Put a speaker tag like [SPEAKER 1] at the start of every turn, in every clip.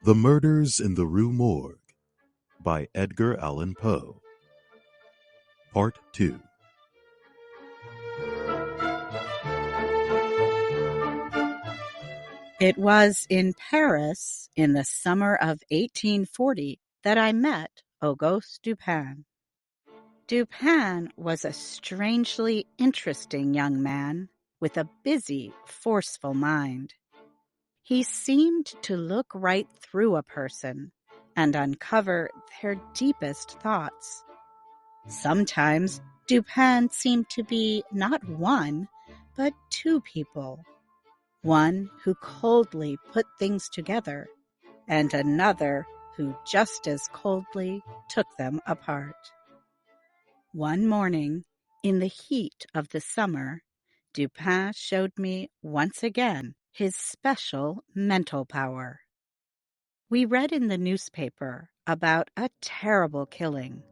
[SPEAKER 1] The Murders in the Rue Morgue by Edgar Allan Poe. Part 2.
[SPEAKER 2] It was in Paris in the summer of 1840 that I met Auguste Dupin. Dupin was a strangely interesting young man with a busy, forceful mind. He seemed to look right through a person and uncover their deepest thoughts. Sometimes Dupin seemed to be not one, but two people. One who coldly put things together, and another who just as coldly took them apart. One morning, in the heat of the summer, Dupin showed me once again his special mental power. We read in the newspaper about a terrible killing.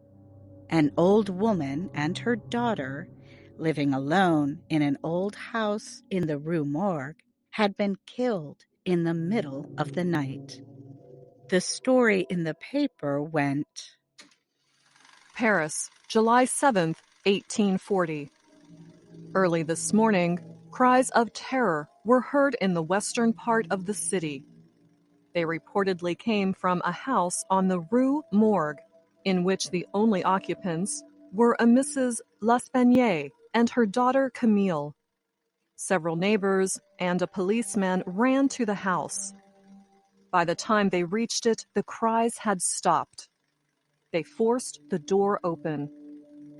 [SPEAKER 2] An old woman and her daughter, living alone in an old house in the Rue Morgue, had been killed in the middle of the night. The story in the paper went,
[SPEAKER 3] Paris, July 7th, 1840. Early this morning, cries of terror were heard in the western part of the city. They reportedly came from a house on the Rue Morgue, in which the only occupants were a Mrs. L'Espanaye and her daughter Camille. Several neighbors and a policeman ran to the house. By the time they reached it, the cries had stopped. They forced the door open.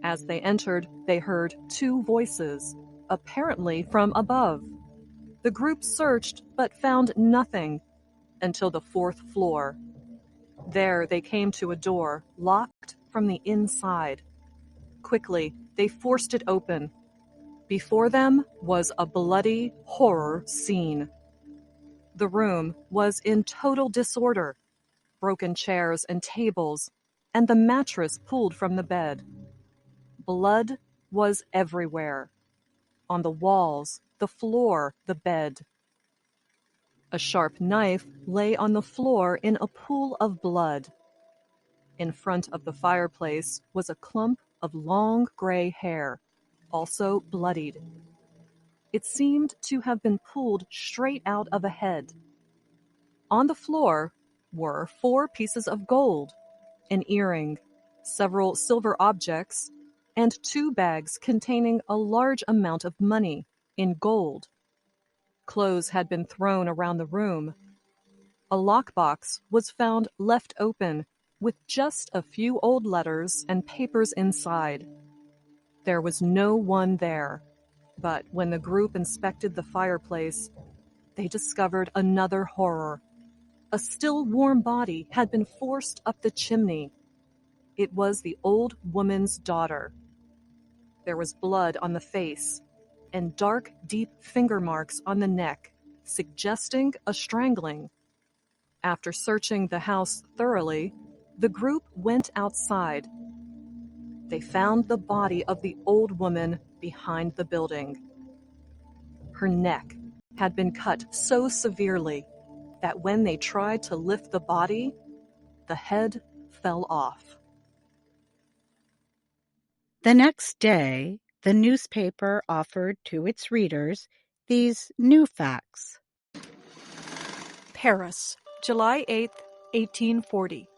[SPEAKER 3] As they entered, they heard two voices, apparently from above. The group searched but found nothing until the fourth floor. There they came to a door, locked from the inside. Quickly, they forced it open. Before them was a bloody horror scene. The room was in total disorder. Broken chairs and tables, and the mattress pulled from the bed. Blood was everywhere. On the walls, the floor, the bed. A sharp knife lay on the floor in a pool of blood. In front of the fireplace was a clump of long gray hair, also bloodied. It seemed to have been pulled straight out of a head. On the floor were 4 pieces of gold, an earring, several silver objects, and 2 bags containing a large amount of money in gold. Clothes had been thrown around the room. A lockbox was found left open with just a few old letters and papers inside. There was no one there, but when the group inspected the fireplace, they discovered another horror. A still warm body had been forced up the chimney. It was the old woman's daughter. There was blood on the face and dark, deep finger marks on the neck, suggesting a strangling. After searching the house thoroughly, the group went outside. They found the body of the old woman behind the building. Her neck had been cut so severely that when they tried to lift the body, the head fell off.
[SPEAKER 2] The next day, the newspaper offered to its readers these new facts.
[SPEAKER 4] Paris, July 8th, 1840.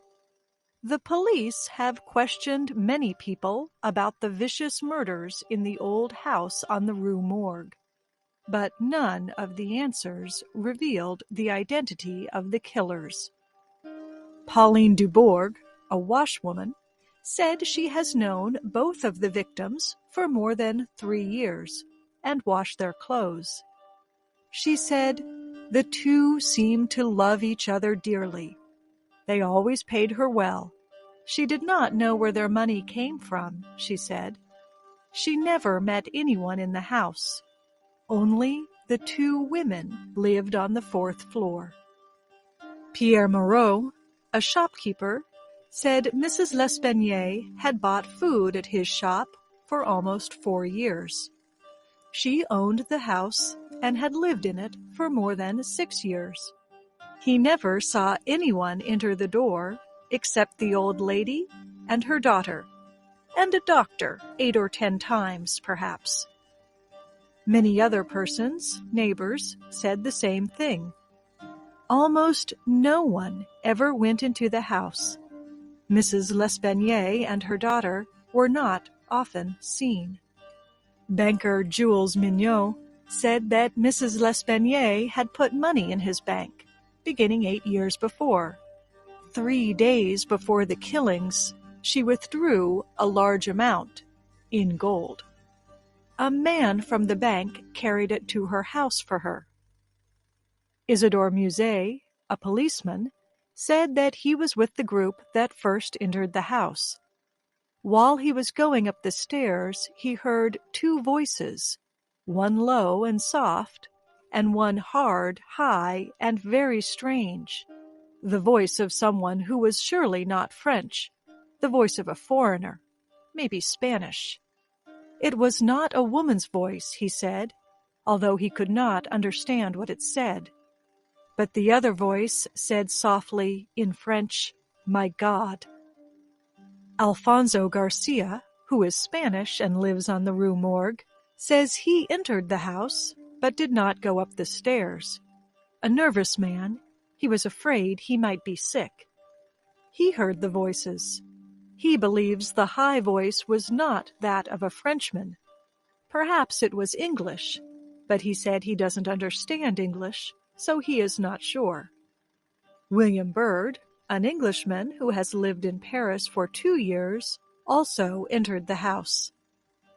[SPEAKER 4] The police have questioned many people about the vicious murders in the old house on the Rue Morgue, but none of the answers revealed the identity of the killers. Pauline Dubourg, a washwoman, said she has known both of the victims for more than 3 years and washed their clothes. She said, "The two seemed to love each other dearly. They always paid her well. She did not know where their money came from," she said. She never met anyone in the house. Only the 2 women lived on the 4th floor. Pierre Moreau, a shopkeeper, said Mrs. L'Espanaye had bought food at his shop for almost 4 years. She owned the house and had lived in it for more than 6 years. He never saw anyone enter the door except the old lady and her daughter, and a doctor 8 or 10 times, perhaps. Many other persons, neighbors, said the same thing. Almost no one ever went into the house. Mrs. L'Espanaye and her daughter were not often seen. Banker Jules Mignot said that Mrs. L'Espanaye had put money in his bank, beginning 8 years before. 3 days before the killings, she withdrew a large amount in gold. A man from the bank carried it to her house for her. Isidore Musset, a policeman, said that he was with the group that first entered the house. While he was going up the stairs, he heard 2 voices, one low and soft, and one hard, high, and very strange. The voice of someone who was surely not French, the voice of a foreigner, maybe Spanish. It was not a woman's voice, he said, although he could not understand what it said. But the other voice said softly in French, "My God." Alfonso Garcia, who is Spanish and lives on the Rue Morgue, says he entered the house but did not go up the stairs. A nervous man, he was afraid he might be sick. He heard the voices. He believes the high voice was not that of a Frenchman. Perhaps it was English, but he said he doesn't understand English, so he is not sure. William Byrd, an Englishman who has lived in Paris for 2 years, also entered the house.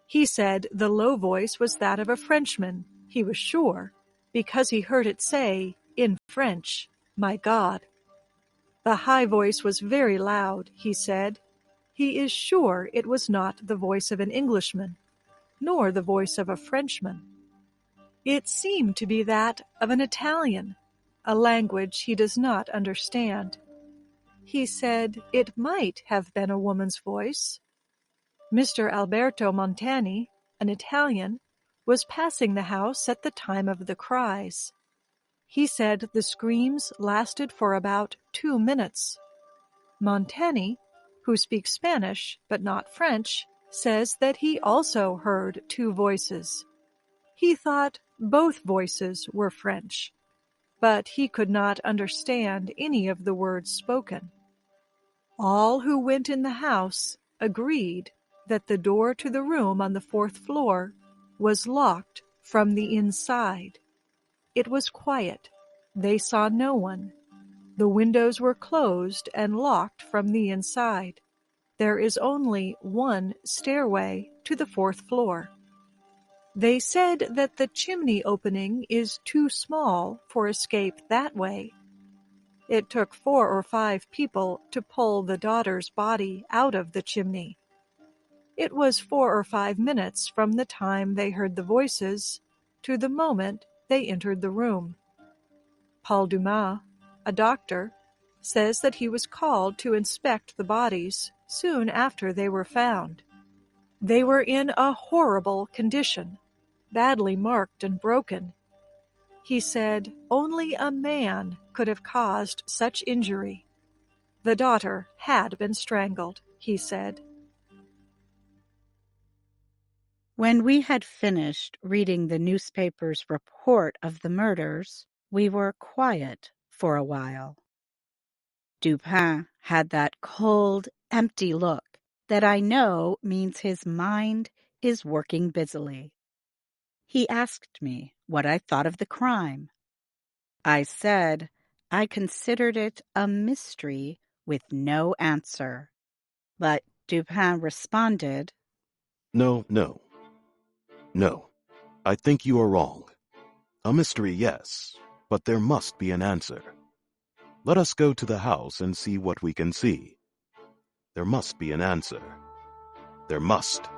[SPEAKER 4] He said the low voice was that of a Frenchman, he was sure, because he heard it say, in French, "My God." The high voice was very loud, he said. He is sure it was not the voice of an Englishman, nor the voice of a Frenchman. It seemed to be that of an Italian, a language he does not understand. He said it might have been a woman's voice. Mr. Alberto Montani, an Italian, was passing the house at the time of the cries. He said the screams lasted for about 2 minutes. Montani, who speaks Spanish but not French, says that he also heard 2 voices. He thought both voices were French, but he could not understand any of the words spoken. All who went in the house agreed that the door to the room on the 4th floor was locked from the inside. It was quiet. They saw no one. The windows were closed and locked from the inside. There is only one stairway to the 4th floor. They said that the chimney opening is too small for escape that way. It took 4 or 5 people to pull the daughter's body out of the chimney. It was 4 or 5 minutes from the time they heard the voices to the moment they entered the room. Paul Dumas, a doctor, says that he was called to inspect the bodies soon after they were found. They were in a horrible condition, badly marked and broken. He said only a man could have caused such injury. The daughter had been strangled, he said.
[SPEAKER 2] When we had finished reading the newspaper's report of the murders, we were quiet for a while. Dupin had that cold, empty look that I know means his mind is working busily. He asked me what I thought of the crime. I said I considered it a mystery with no answer. But Dupin responded,
[SPEAKER 1] No, no. No, I think you are wrong. A mystery, yes, but there must be an answer. Let us go to the house and see what we can see. There must be an answer. There must.